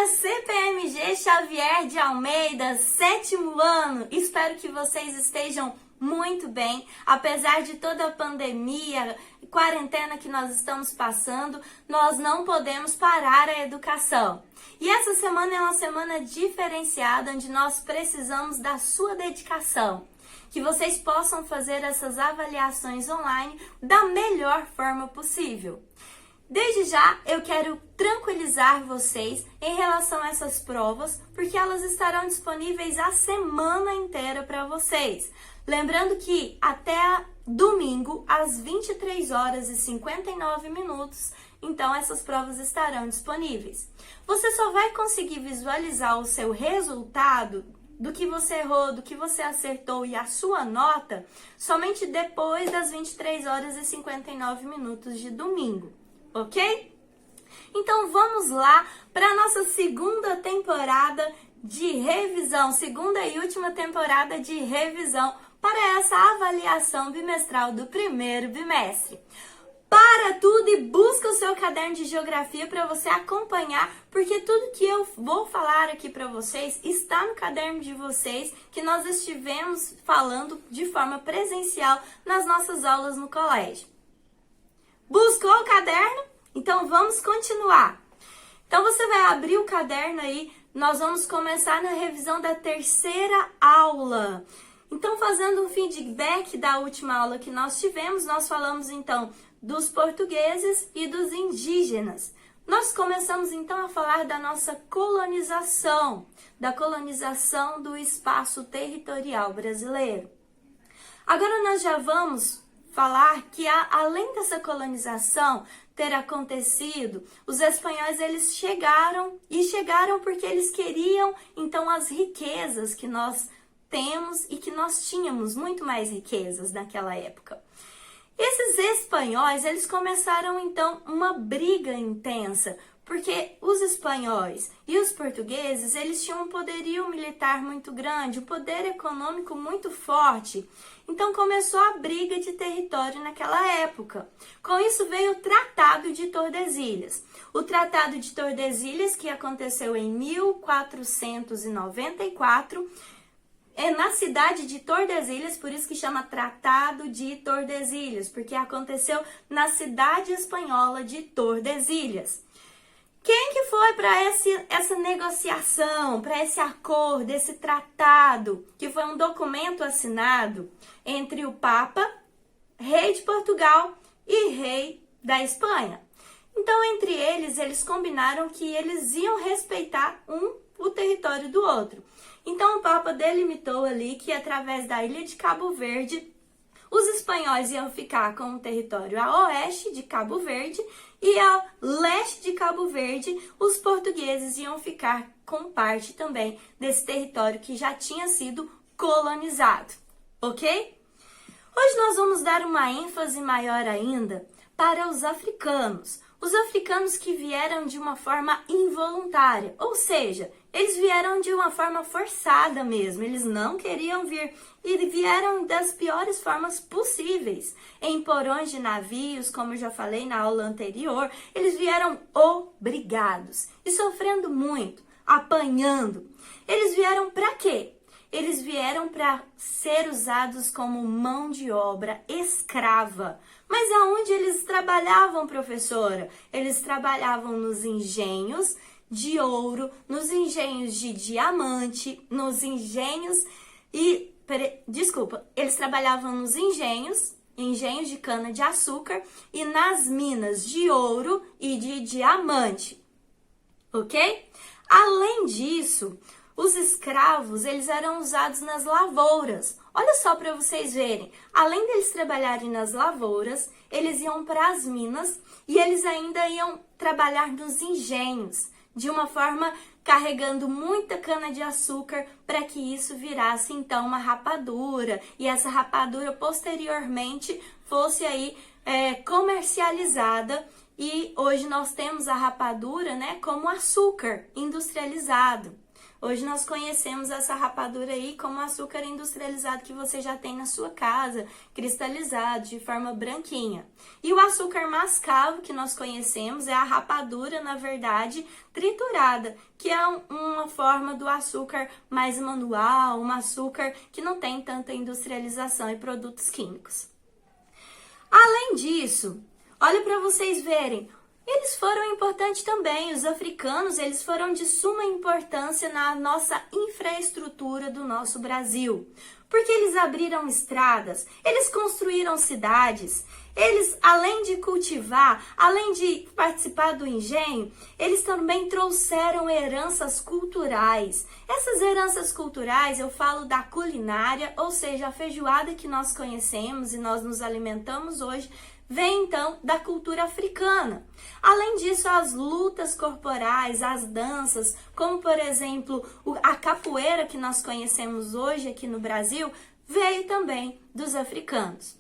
Turminha CPMG Xavier de Almeida, 7º ano. Espero que vocês estejam muito bem, apesar de toda a pandemia, quarentena que nós estamos passando, nós não podemos parar a educação. E essa semana é uma semana diferenciada, onde nós precisamos da sua dedicação, que vocês possam fazer essas avaliações online da melhor forma possível. Desde já, eu quero tranquilizar vocês em relação a essas provas, porque elas estarão disponíveis a semana inteira para vocês. Lembrando que até domingo, às 23 horas e 59 minutos, então essas provas estarão disponíveis. Você só vai conseguir visualizar o seu resultado do que você errou, do que você acertou e a sua nota somente depois das 23 horas e 59 minutos de domingo. Ok? Então vamos lá para a nossa segunda temporada de revisão, segunda e última temporada de revisão para essa avaliação bimestral do primeiro bimestre. Para tudo e busca o seu caderno de geografia para você acompanhar, porque tudo que eu vou falar aqui para vocês está no caderno de vocês, que nós estivemos falando de forma presencial nas nossas aulas no colégio. Buscou o caderno? Então vamos continuar. Então você vai abrir o caderno aí, nós vamos começar na revisão da terceira aula. Então, fazendo um feedback da última aula que nós tivemos, nós falamos então dos portugueses e dos indígenas. Nós começamos então a falar da nossa colonização, da colonização do espaço territorial brasileiro. Agora nós já vamos falar que além dessa colonização ter acontecido, os espanhóis eles chegaram porque eles queriam então as riquezas que nós temos e que nós tínhamos muito mais riquezas naquela época. Esses espanhóis, eles começaram então uma briga intensa, porque os espanhóis e os portugueses, eles tinham um poderio militar muito grande, um poder econômico muito forte. Então começou a briga de território naquela época. Com isso veio o Tratado de Tordesilhas. O Tratado de Tordesilhas, que aconteceu em 1494, é na cidade de Tordesilhas, por isso que chama Tratado de Tordesilhas, porque aconteceu na cidade espanhola de Tordesilhas. Quem que foi para essa negociação, para esse acordo, esse tratado, que foi um documento assinado entre o Papa, rei de Portugal e rei da Espanha? Então, entre eles combinaram que eles iam respeitar o território do outro. Então, o Papa delimitou ali que através da ilha de Cabo Verde, os espanhóis iam ficar com o território a oeste de Cabo Verde e a leste de Cabo Verde, os portugueses iam ficar com parte também desse território que já tinha sido colonizado, ok? Hoje nós vamos dar uma ênfase maior ainda para os africanos que vieram de uma forma involuntária, ou seja, eles vieram de uma forma forçada mesmo, eles não queriam vir e vieram das piores formas possíveis, em porões de navios, como eu já falei na aula anterior, eles vieram obrigados e sofrendo muito, apanhando. Eles vieram para quê? Eles vieram para ser usados como mão de obra escrava. Mas aonde eles trabalhavam, professora? Eles trabalhavam nos engenhos de ouro, nos engenhos de diamante, nos engenhos eles trabalhavam nos engenhos de cana-de-açúcar e nas minas de ouro e de diamante, ok? Além disso, os escravos, eles eram usados nas lavouras. Olha só para vocês verem, além deles trabalharem nas lavouras, eles iam para as minas e eles ainda iam trabalhar nos engenhos, de uma forma carregando muita cana-de-açúcar para que isso virasse então uma rapadura e essa rapadura posteriormente fosse aí comercializada e hoje nós temos a rapadura, né, como açúcar industrializado. Hoje nós conhecemos essa rapadura aí como açúcar industrializado que você já tem na sua casa, cristalizado, de forma branquinha. E o açúcar mascavo que nós conhecemos é a rapadura, na verdade, triturada, que é uma forma do açúcar mais manual, um açúcar que não tem tanta industrialização e produtos químicos. Além disso, olha para vocês verem, eles foram importantes também, os africanos, eles foram de suma importância na nossa infraestrutura do nosso Brasil, porque eles abriram estradas, eles construíram cidades, eles, além de cultivar, além de participar do engenho, eles também trouxeram heranças culturais. Essas heranças culturais, eu falo da culinária, ou seja, a feijoada que nós conhecemos e nós nos alimentamos hoje, vem então da cultura africana. Além disso, as lutas corporais, as danças, como por exemplo a capoeira que nós conhecemos hoje aqui no Brasil, veio também dos africanos.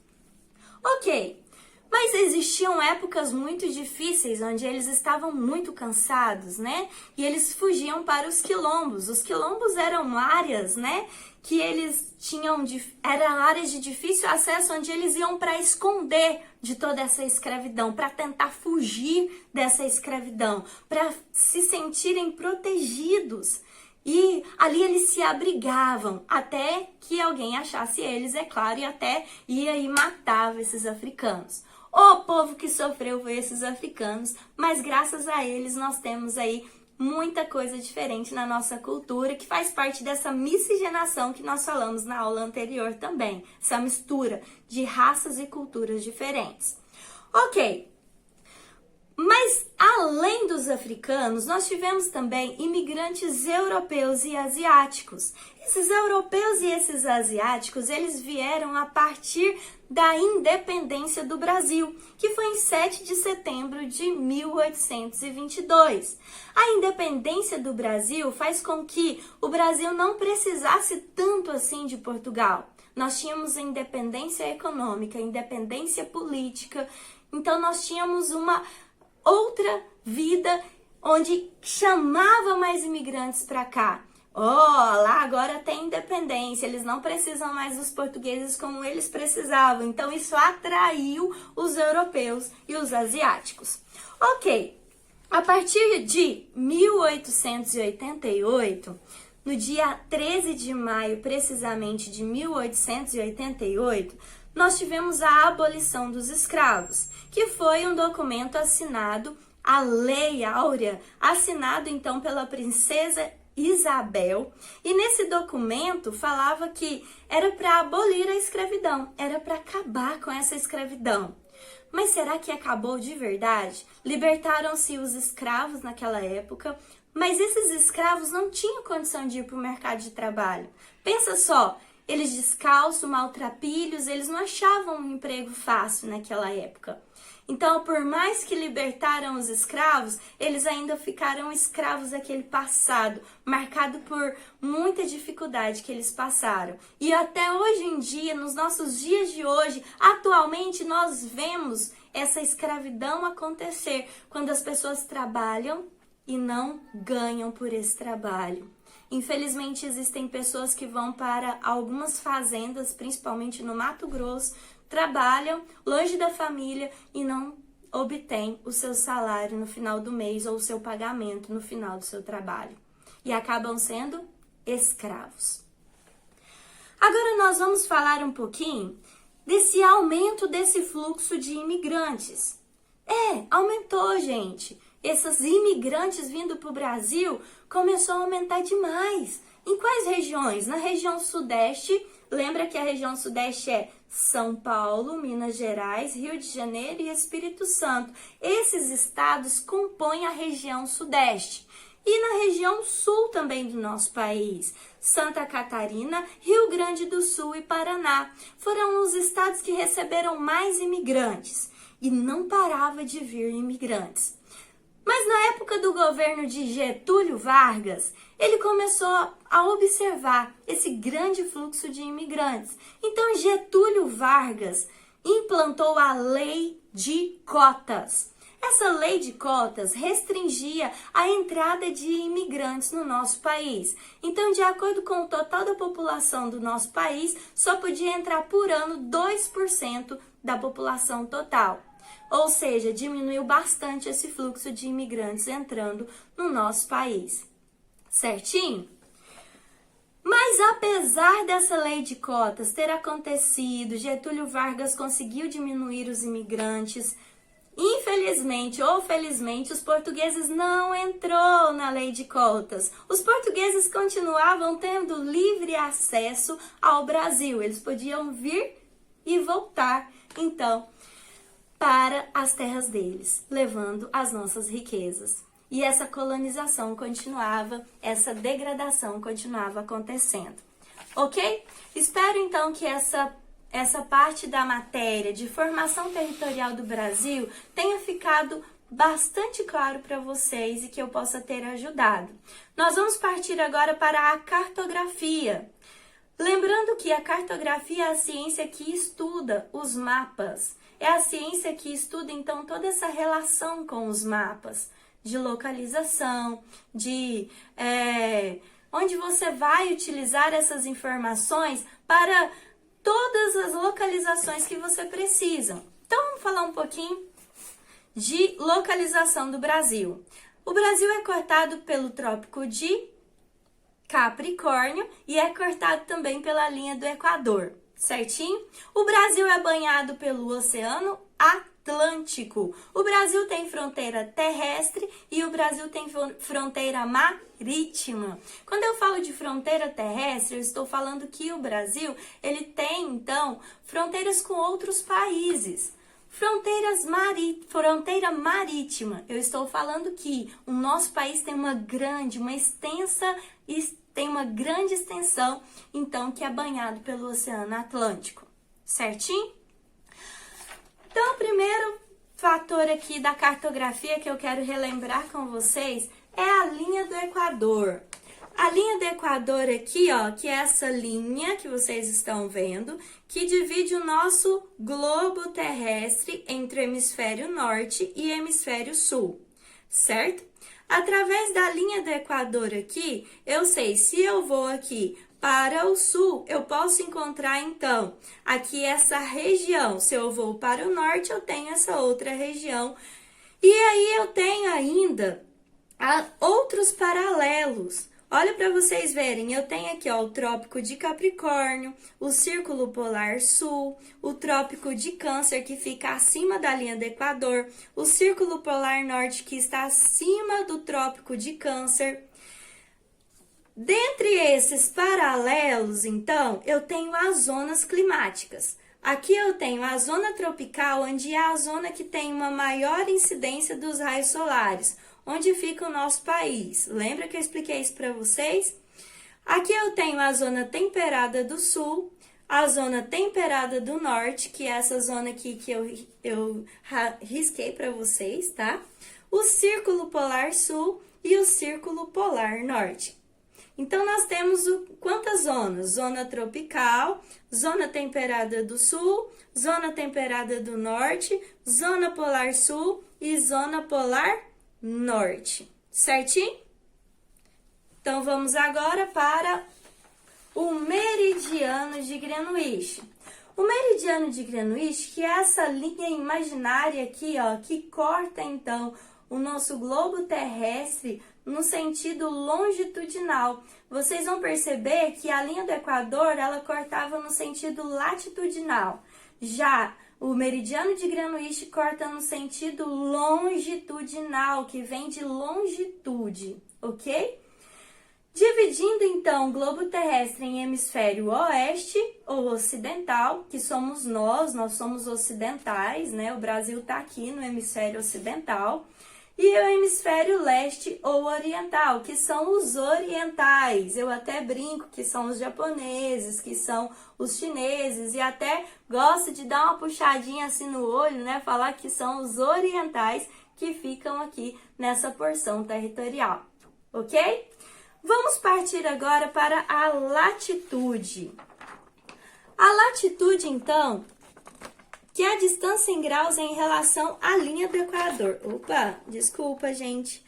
Ok, mas existiam épocas muito difíceis onde eles estavam muito cansados, né? E eles fugiam para os quilombos. Os quilombos eram áreas, né? Que eles tinham, eram áreas de difícil acesso onde eles iam para esconder de toda essa escravidão, para tentar fugir dessa escravidão, para se sentirem protegidos. E ali eles se abrigavam até que alguém achasse eles, é claro, e até ia e matava esses africanos. O povo que sofreu foi esses africanos, mas graças a eles nós temos aí muita coisa diferente na nossa cultura, que faz parte dessa miscigenação que nós falamos na aula anterior também, essa mistura de raças e culturas diferentes. Ok, mas além dos africanos, nós tivemos também imigrantes europeus e asiáticos. Esses europeus e esses asiáticos, eles vieram a partir da independência do Brasil, que foi em 7 de setembro de 1822. A independência do Brasil faz com que o Brasil não precisasse tanto assim de Portugal. Nós tínhamos a independência econômica, a independência política, então nós tínhamos uma outra vida onde chamava mais imigrantes para cá. Lá agora tem independência, eles não precisam mais dos portugueses como eles precisavam. Então isso atraiu os europeus e os asiáticos. Ok, a partir de 1888, no dia 13 de maio precisamente de 1888, nós tivemos a abolição dos escravos, que foi um documento assinado, a Lei Áurea, assinado então pela princesa Isabel, e nesse documento falava que era para abolir a escravidão, era para acabar com essa escravidão. Mas será que acabou de verdade? Libertaram-se os escravos naquela época, mas esses escravos não tinham condição de ir para o mercado de trabalho. Pensa só, eles descalços, maltrapilhos, eles não achavam um emprego fácil naquela época. Então, por mais que libertaram os escravos, eles ainda ficaram escravos daquele passado, marcado por muita dificuldade que eles passaram. E até hoje em dia, nos nossos dias de hoje, atualmente nós vemos essa escravidão acontecer quando as pessoas trabalham e não ganham por esse trabalho. Infelizmente, existem pessoas que vão para algumas fazendas, principalmente no Mato Grosso, trabalham longe da família e não obtêm o seu salário no final do mês ou o seu pagamento no final do seu trabalho. E acabam sendo escravos. Agora nós vamos falar um pouquinho desse aumento desse fluxo de imigrantes. Aumentou, gente. Esses imigrantes vindo para o Brasil começou a aumentar demais. Em quais regiões? Na região sudeste, lembra que a região sudeste é São Paulo, Minas Gerais, Rio de Janeiro e Espírito Santo. Esses estados compõem a região sudeste. E na região sul também do nosso país, Santa Catarina, Rio Grande do Sul e Paraná. Foram os estados que receberam mais imigrantes. E não parava de vir imigrantes. Mas na época do governo de Getúlio Vargas, ele começou a observar esse grande fluxo de imigrantes. Então Getúlio Vargas implantou a Lei de Cotas. Essa lei de cotas restringia a entrada de imigrantes no nosso país. Então, de acordo com o total da população do nosso país, só podia entrar por ano 2% da população total. Ou seja, diminuiu bastante esse fluxo de imigrantes entrando no nosso país. Certinho? Mas apesar dessa lei de cotas ter acontecido, Getúlio Vargas conseguiu diminuir os imigrantes. Infelizmente ou felizmente, os portugueses não entrou na lei de cotas. Os portugueses continuavam tendo livre acesso ao Brasil. Eles podiam vir e voltar, então, para as terras deles, levando as nossas riquezas. E essa colonização continuava, essa degradação continuava acontecendo. Ok? Espero então que essa parte da matéria de formação territorial do Brasil tenha ficado bastante claro para vocês e que eu possa ter ajudado. Nós vamos partir agora para a cartografia. Lembrando que a cartografia é a ciência que estuda os mapas. É a ciência que estuda, então, toda essa relação com os mapas de localização, de onde você vai utilizar essas informações para todas as localizações que você precisa. Então, vamos falar um pouquinho de localização do Brasil. O Brasil é cortado pelo Trópico de Capricórnio e é cortado também pela linha do Equador, certinho? O Brasil é banhado pelo Oceano Atlântico. O Brasil tem fronteira terrestre e o Brasil tem fronteira marítima. Quando eu falo de fronteira terrestre, eu estou falando que o Brasil, ele tem, então, fronteiras com outros países. Fronteira marítima, eu estou falando que o nosso país tem uma grande extensão, então, que é banhado pelo Oceano Atlântico, certinho? Então, o primeiro fator aqui da cartografia que eu quero relembrar com vocês é a linha do Equador. A linha do Equador aqui, ó, que é essa linha que vocês estão vendo, que divide o nosso globo terrestre entre o hemisfério norte e hemisfério sul, certo? Através da linha do Equador aqui, eu sei se eu vou aqui para o sul, eu posso encontrar, então, aqui essa região. Se eu vou para o norte, eu tenho essa outra região. E aí eu tenho ainda outros paralelos. Olha para vocês verem, eu tenho aqui, ó, o Trópico de Capricórnio, o Círculo Polar Sul, o Trópico de Câncer, que fica acima da linha do Equador, o Círculo Polar Norte, que está acima do Trópico de Câncer. Dentre esses paralelos, então, eu tenho as zonas climáticas. Aqui eu tenho a zona tropical, onde é a zona que tem uma maior incidência dos raios solares, onde fica o nosso país. Lembra que eu expliquei isso para vocês? Aqui eu tenho a zona temperada do sul, a zona temperada do norte, que é essa zona aqui que eu risquei para vocês, tá? O Círculo Polar Sul e o Círculo Polar Norte. Então, nós temos quantas zonas? Zona tropical, zona temperada do sul, zona temperada do norte, zona polar sul e zona polar norte. Certinho? Então, vamos agora para o meridiano de Greenwich. O meridiano de Greenwich, que é essa linha imaginária aqui, ó, que corta, então, o nosso globo terrestre no sentido longitudinal. Vocês vão perceber que a linha do Equador, ela cortava no sentido latitudinal. Já o meridiano de Greenwich corta no sentido longitudinal, que vem de longitude, ok? Dividindo, então, o globo terrestre em hemisfério oeste ou ocidental, que somos nós somos ocidentais, né? O Brasil está aqui no hemisfério ocidental. E o hemisfério leste ou oriental, que são os orientais. Eu até brinco que são os japoneses, que são os chineses, e até gosto de dar uma puxadinha assim no olho, né? Falar que são os orientais que ficam aqui nessa porção territorial, ok? Vamos partir agora para a latitude. A latitude, então, que a distância em graus é em relação à linha do Equador. Opa, desculpa, gente.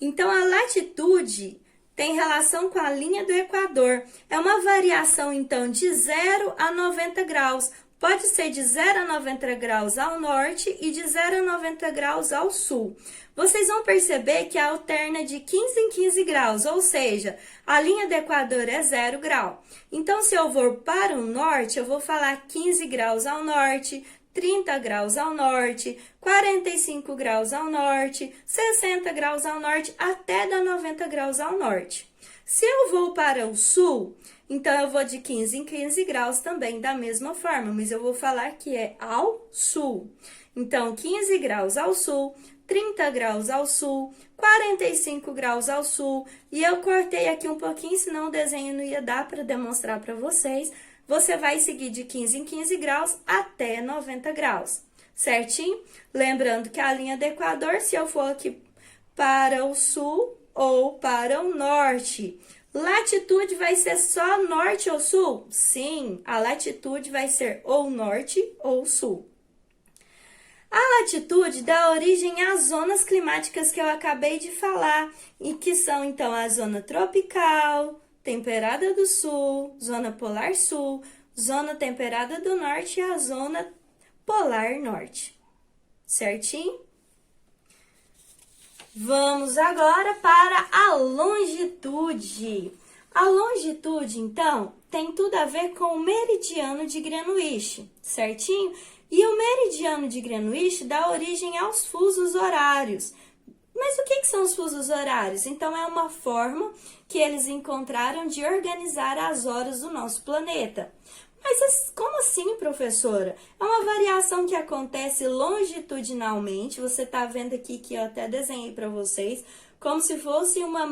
Então, a latitude tem relação com a linha do Equador. É uma variação, então, de 0 a 90 graus. Pode ser de 0 a 90 graus ao norte e de 0 a 90 graus ao sul. Vocês vão perceber que alterna de 15 em 15 graus, ou seja, a linha do Equador é 0 grau. Então, se eu for para o norte, eu vou falar 15 graus ao norte, 30 graus ao norte, 45 graus ao norte, 60 graus ao norte, até dar 90 graus ao norte. Se eu vou para o sul, então eu vou de 15 em 15 graus também da mesma forma, mas eu vou falar que é ao sul. Então, 15 graus ao sul, 30 graus ao sul, 45 graus ao sul, e eu cortei aqui um pouquinho, senão o desenho não ia dar para demonstrar para vocês. Você vai seguir de 15 em 15 graus até 90 graus, certinho? Lembrando que a linha do Equador, se eu for aqui para o sul ou para o norte, latitude vai ser só norte ou sul? Sim, a latitude vai ser ou norte ou sul. A latitude dá origem às zonas climáticas que eu acabei de falar, e que são, então, a zona tropical, temperada do sul, zona polar sul, zona temperada do norte e a zona polar norte. Certinho? Vamos agora para a longitude. A longitude, então, tem tudo a ver com o meridiano de Greenwich, certinho? E o meridiano de Greenwich dá origem aos fusos horários. Mas o que são os fusos horários? Então, é uma forma que eles encontraram de organizar as horas do nosso planeta. Mas como assim, professora? É uma variação que acontece longitudinalmente. Você está vendo aqui que eu até desenhei para vocês, como se fosse uma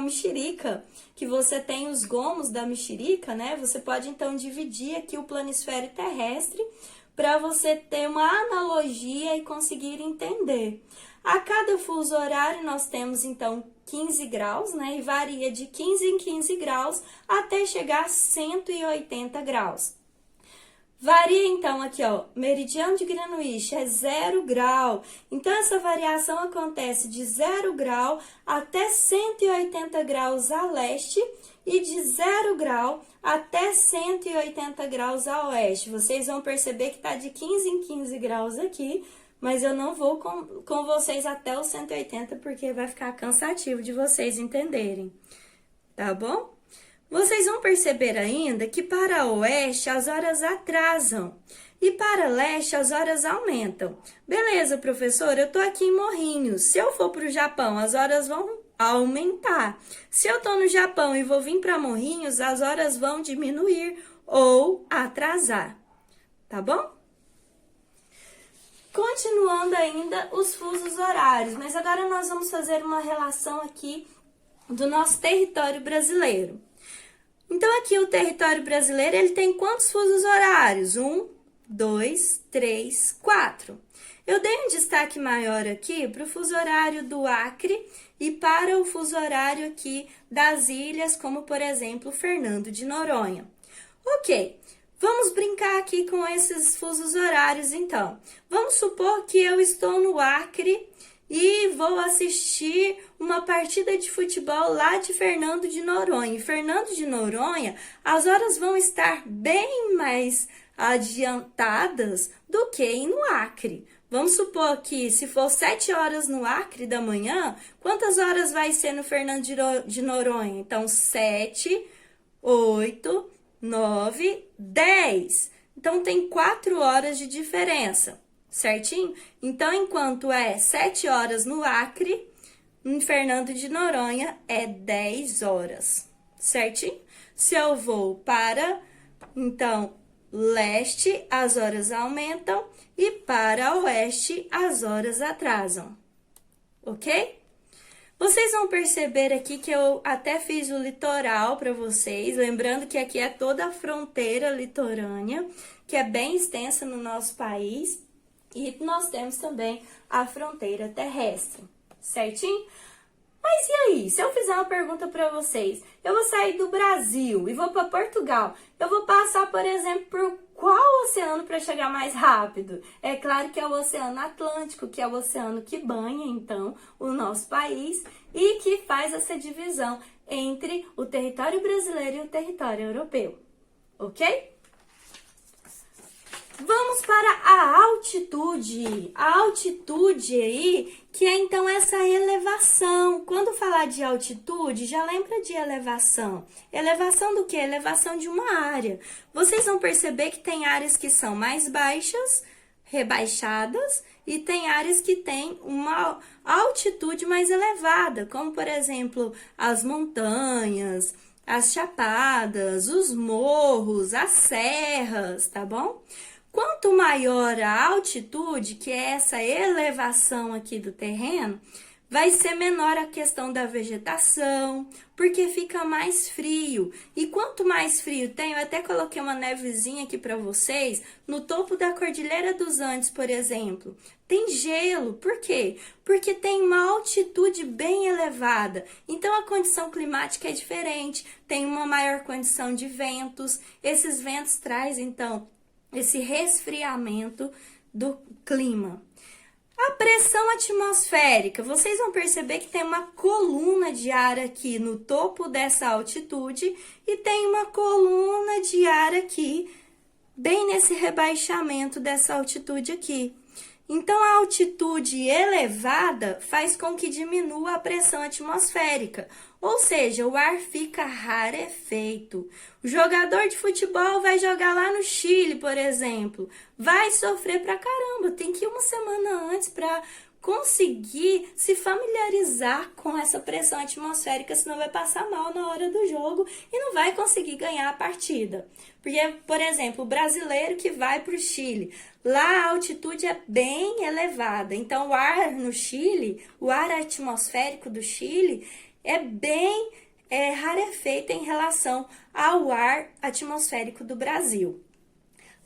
mexerica, que você tem os gomos da mexerica, né? Você pode, então, dividir aqui o planisfério terrestre para você ter uma analogia e conseguir entender. A cada fuso horário, nós temos, então, 15 graus, né? E varia de 15 em 15 graus até chegar a 180 graus. Varia, então, aqui, ó, meridiano de Greenwich é 0 grau. Então, essa variação acontece de 0 grau até 180 graus a leste e de 0 grau até 180 graus a oeste. Vocês vão perceber que tá de 15 em 15 graus aqui, mas eu não vou com vocês até os 180, porque vai ficar cansativo de vocês entenderem, tá bom? Vocês vão perceber ainda que para oeste as horas atrasam e para leste as horas aumentam. Beleza, professor, eu tô aqui em Morrinhos. Se eu for para o Japão, as horas vão aumentar. Se eu tô no Japão e vou vir para Morrinhos, as horas vão diminuir ou atrasar, tá bom? Continuando ainda os fusos horários, mas agora nós vamos fazer uma relação aqui do nosso território brasileiro. Então, aqui o território brasileiro, ele tem quantos fusos horários? 1, 2, 3, 4. Eu dei um destaque maior aqui para o fuso horário do Acre e para o fuso horário aqui das ilhas, como, por exemplo, Fernando de Noronha. Ok. Vamos brincar aqui com esses fusos horários, então. Vamos supor que eu estou no Acre e vou assistir uma partida de futebol lá de Fernando de Noronha. Em Fernando de Noronha, as horas vão estar bem mais adiantadas do que no Acre. Vamos supor que se for 7 horas no Acre da manhã, quantas horas vai ser no Fernando de Noronha? Então, 7, 8, 9, 10. Então, tem 4 horas de diferença, certinho? Então, enquanto é 7 horas no Acre, em Fernando de Noronha é 10 horas, certinho? Se eu vou para, então, leste, as horas aumentam e para oeste, as horas atrasam, ok? Vocês vão perceber aqui que eu até fiz o litoral para vocês, lembrando que aqui é toda a fronteira litorânea, que é bem extensa no nosso país, e nós temos também a fronteira terrestre, certinho? Mas e aí, se eu fizer uma pergunta para vocês, eu vou sair do Brasil e vou para Portugal, eu vou passar, por exemplo, por qual oceano para chegar mais rápido? É claro que é o Oceano Atlântico, que é o oceano que banha, então, o nosso país e que faz essa divisão entre o território brasileiro e o território europeu, ok? Vamos para a altitude. A altitude aí, que é então essa elevação. Quando falar de altitude, já lembra de elevação. Elevação do quê? Elevação de uma área. Vocês vão perceber que tem áreas que são mais baixas, rebaixadas, e tem áreas que têm uma altitude mais elevada, como por exemplo, as montanhas, as chapadas, os morros, as serras, tá bom? Quanto maior a altitude, que é essa elevação aqui do terreno, vai ser menor a questão da vegetação, porque fica mais frio. E quanto mais frio tem, eu até coloquei uma nevezinha aqui para vocês, no topo da Cordilheira dos Andes, por exemplo, tem gelo. Por quê? Porque tem uma altitude bem elevada. Então a condição climática é diferente, tem uma maior condição de ventos. Esses ventos trazem, então, esse resfriamento do clima. A pressão atmosférica, vocês vão perceber que tem uma coluna de ar aqui no topo dessa altitude e tem uma coluna de ar aqui, bem nesse rebaixamento dessa altitude aqui. Então, a altitude elevada faz com que diminua a pressão atmosférica, ou seja, o ar fica rarefeito. O jogador de futebol vai jogar lá no Chile, por exemplo, vai sofrer pra caramba, tem que ir uma semana antes para conseguir se familiarizar com essa pressão atmosférica, senão vai passar mal na hora do jogo e não vai conseguir ganhar a partida. Porque, por exemplo, o brasileiro que vai para o Chile, lá a altitude é bem elevada, então o ar no Chile, o ar atmosférico do Chile é bem rarefeito em relação ao ar atmosférico do Brasil.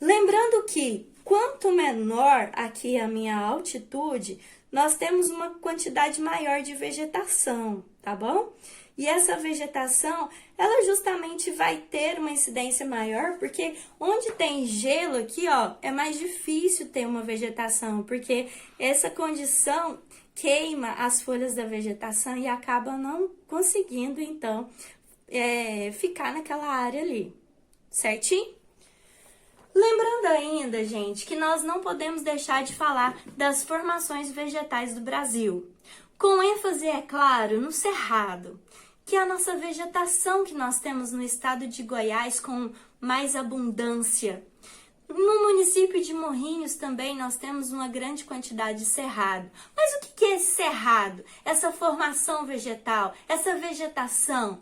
Lembrando que quanto menor aqui a minha altitude, nós temos uma quantidade maior de vegetação, tá bom? E essa vegetação, ela justamente vai ter uma incidência maior, porque onde tem gelo aqui, ó, é mais difícil ter uma vegetação, porque essa condição queima as folhas da vegetação e acaba não conseguindo, então, ficar naquela área ali, certinho? Lembrando ainda, gente, que nós não podemos deixar de falar das formações vegetais do Brasil. Com ênfase, é claro, no cerrado, que é a nossa vegetação que nós temos no estado de Goiás com mais abundância. No município de Morrinhos também nós temos uma grande quantidade de cerrado. Mas o que é esse cerrado? Essa formação vegetal, essa vegetação?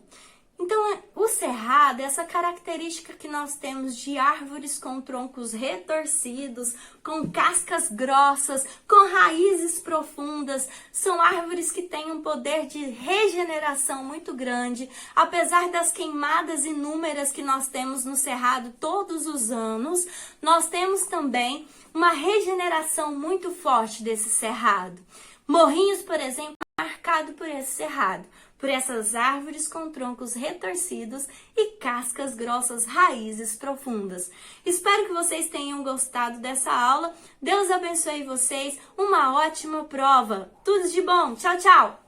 Então, o cerrado é essa característica que nós temos de árvores com troncos retorcidos, com cascas grossas, com raízes profundas. São árvores que têm um poder de regeneração muito grande, apesar das queimadas inúmeras que nós temos no cerrado todos os anos. Nós temos também uma regeneração muito forte desse cerrado. Morrinhos, por exemplo, é marcado por esse cerrado, por essas árvores com troncos retorcidos e cascas grossas, raízes profundas. Espero que vocês tenham gostado dessa aula. Deus abençoe vocês. Uma ótima prova. Tudo de bom. Tchau, tchau.